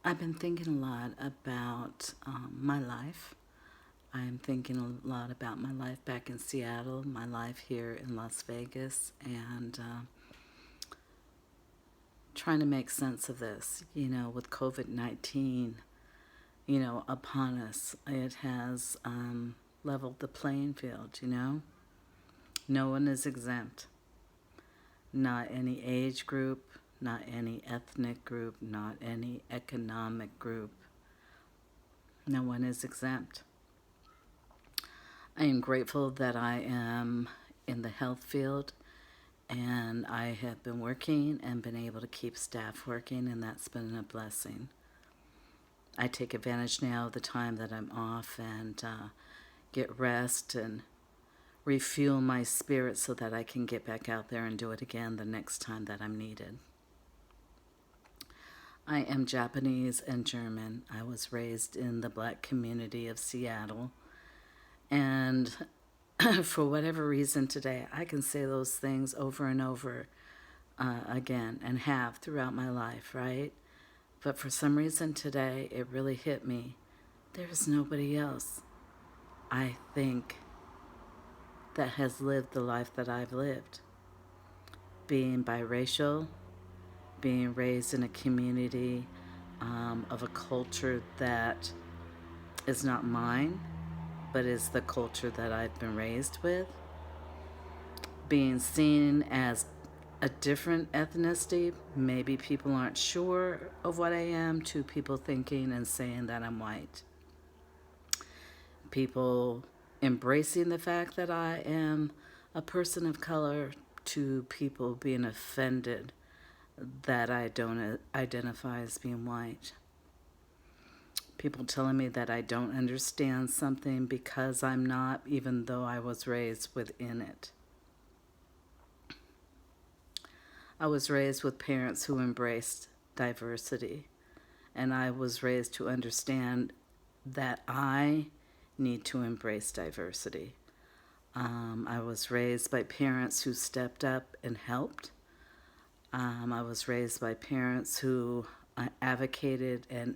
I've been thinking a lot about my life. I'm thinking a lot about my life back in Seattle, my life here in Las Vegas, and trying to make sense of this. With COVID-19, upon us, it has leveled the playing field. No one is exempt. Not any age group, not any ethnic group, not any economic group. No one is exempt. I am grateful that I am in the health field and I have been working and been able to keep staff working, and that's been a blessing. I take advantage now of the time that I'm off and get rest and refuel my spirit so that I can get back out there and do it again the next time that I'm needed. I am Japanese and German. I was raised in the Black community of Seattle, and for whatever reason today, I can say those things over and over again, and have throughout my life, right? But for some reason today, it really hit me. There's nobody else, I think, that has lived the life that I've lived. Being biracial, being raised in a community of a culture that is not mine, but is the culture that I've been raised with. Being seen as a different ethnicity, maybe people aren't sure of what I am, to people thinking and saying that I'm white. People embracing the fact that I am a person of color, to people being offended that I don't identify as being white. People telling me that I don't understand something because I'm not, even though I was raised within it. I was raised with parents who embraced diversity, and I was raised to understand that I need to embrace diversity. I was raised by parents who stepped up and helped. I was raised by parents who advocated, and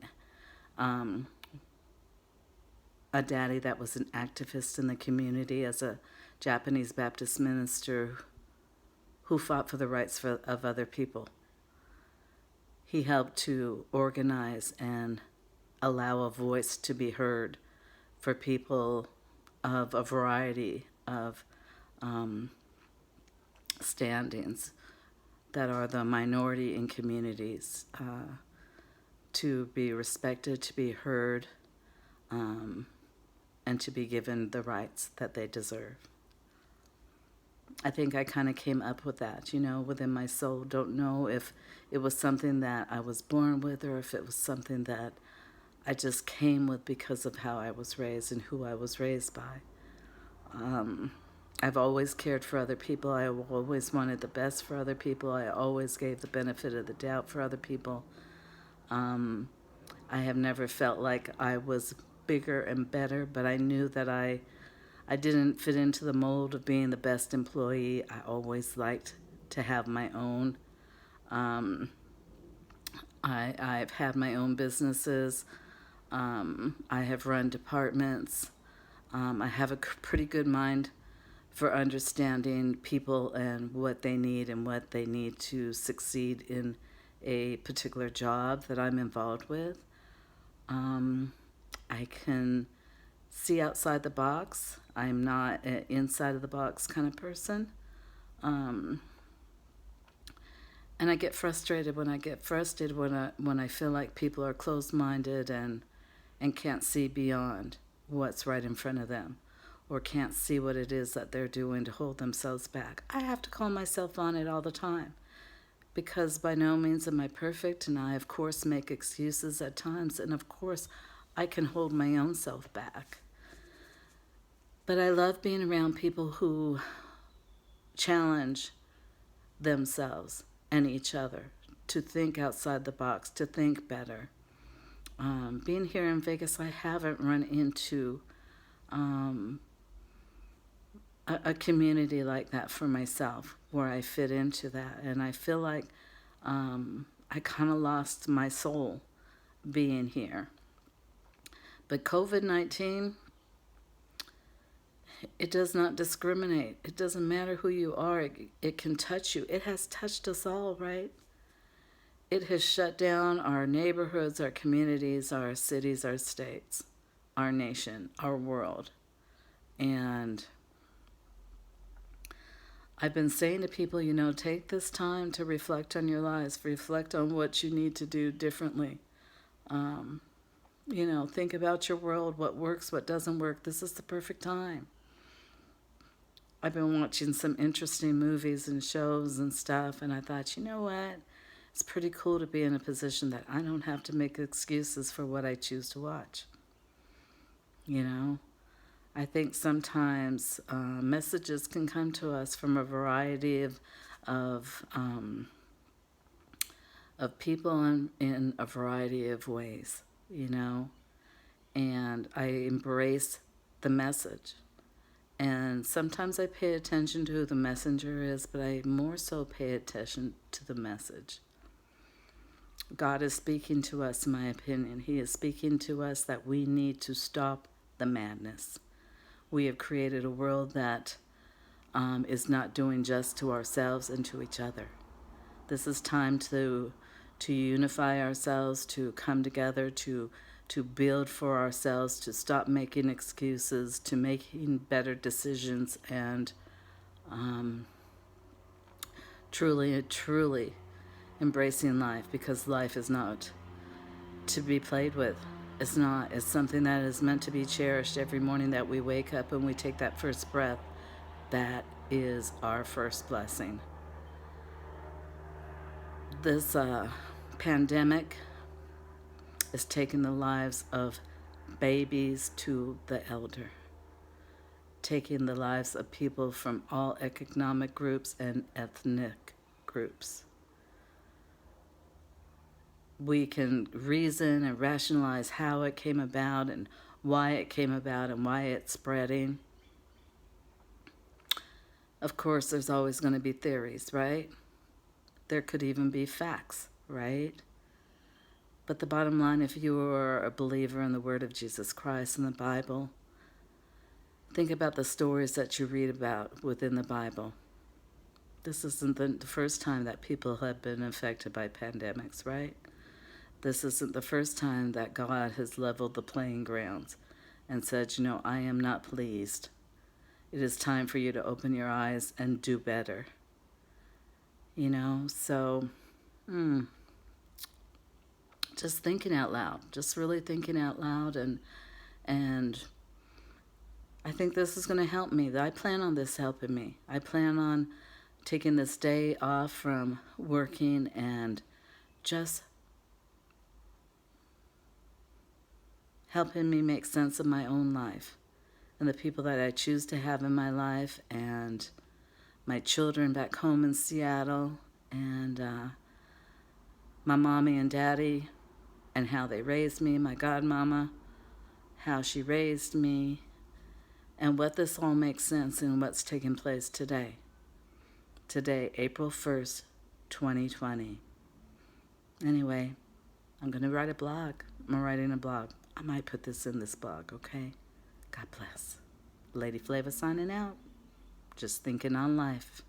a daddy that was an activist in the community as a Japanese Baptist minister who fought for the rights of other people. He helped to organize and allow a voice to be heard for people of a variety of standings that are the minority in communities, to be respected, to be heard, and to be given the rights that they deserve. I think I kind of came up with that, within my soul. Don't know if it was something that I was born with or if it was something that I just came with because of how I was raised and who I was raised by. I've always cared for other people. I always wanted the best for other people. I always gave the benefit of the doubt for other people. I have never felt like I was bigger and better, but I knew that I didn't fit into the mold of being the best employee. I always liked to have my own. I've had my own businesses. I have run departments. I have a pretty good mind for understanding people and what they need to succeed in a particular job that I'm involved with. I can see outside the box. I'm not an inside of the box kind of person. And I get frustrated when I feel like people are closed-minded and can't see beyond what's right in front of them, or can't see what it is that they're doing to hold themselves back. I have to call myself on it all the time, because by no means am I perfect, and I, of course, make excuses at times, and of course, I can hold my own self back. But I love being around people who challenge themselves and each other to think outside the box, to think better. Being here in Vegas, I haven't run into a community like that for myself, where I fit into that. And I feel like I kind of lost my soul being here. But COVID-19, it does not discriminate. It doesn't matter who you are. It can touch you. It has touched us all, right? It has shut down our neighborhoods, our communities, our cities, our states, our nation, our world. And I've been saying to people, take this time to reflect on your lives, reflect on what you need to do differently. Think about your world, what works, what doesn't work. This is the perfect time. I've been watching some interesting movies and shows and stuff, and I thought, you know what? It's pretty cool to be in a position that I don't have to make excuses for what I choose to watch. I think sometimes messages can come to us from a variety of people in a variety of ways, and I embrace the message. And sometimes I pay attention to who the messenger is, but I more so pay attention to the message. God is speaking to us, in my opinion. He is speaking to us that we need to stop the madness. We have created a world that is not doing just to ourselves and to each other. This is time to unify ourselves, to come together, to build for ourselves, to stop making excuses, to making better decisions, and truly embracing life, because life is not to be played with. It's not. It's something that is meant to be cherished every morning that we wake up and we take that first breath. That is our first blessing. This pandemic is taking the lives of babies to the elder, taking the lives of people from all economic groups and ethnic groups. We can reason and rationalize how it came about and why it came about and why it's spreading. Of course, there's always going to be theories, right? There could even be facts, right? But the bottom line, if you are a believer in the Word of Jesus Christ in the Bible, think about the stories that you read about within the Bible. This isn't the first time that people have been affected by pandemics, right? This isn't the first time that God has leveled the playing grounds and said, I am not pleased. It is time for you to open your eyes and do better. So just thinking out loud, just really thinking out loud, and I think this is going to help me. I plan on this helping me. I plan on taking this day off from working and just helping me make sense of my own life and the people that I choose to have in my life, and my children back home in Seattle, and my mommy and daddy and how they raised me, my godmama, how she raised me, and what this all makes sense in what's taking place today. Today, April 1st, 2020. Anyway, I'm going to write a blog. I'm writing a blog. I might put this in this blog, okay? God bless. Lady Flava signing out. Just thinking on life.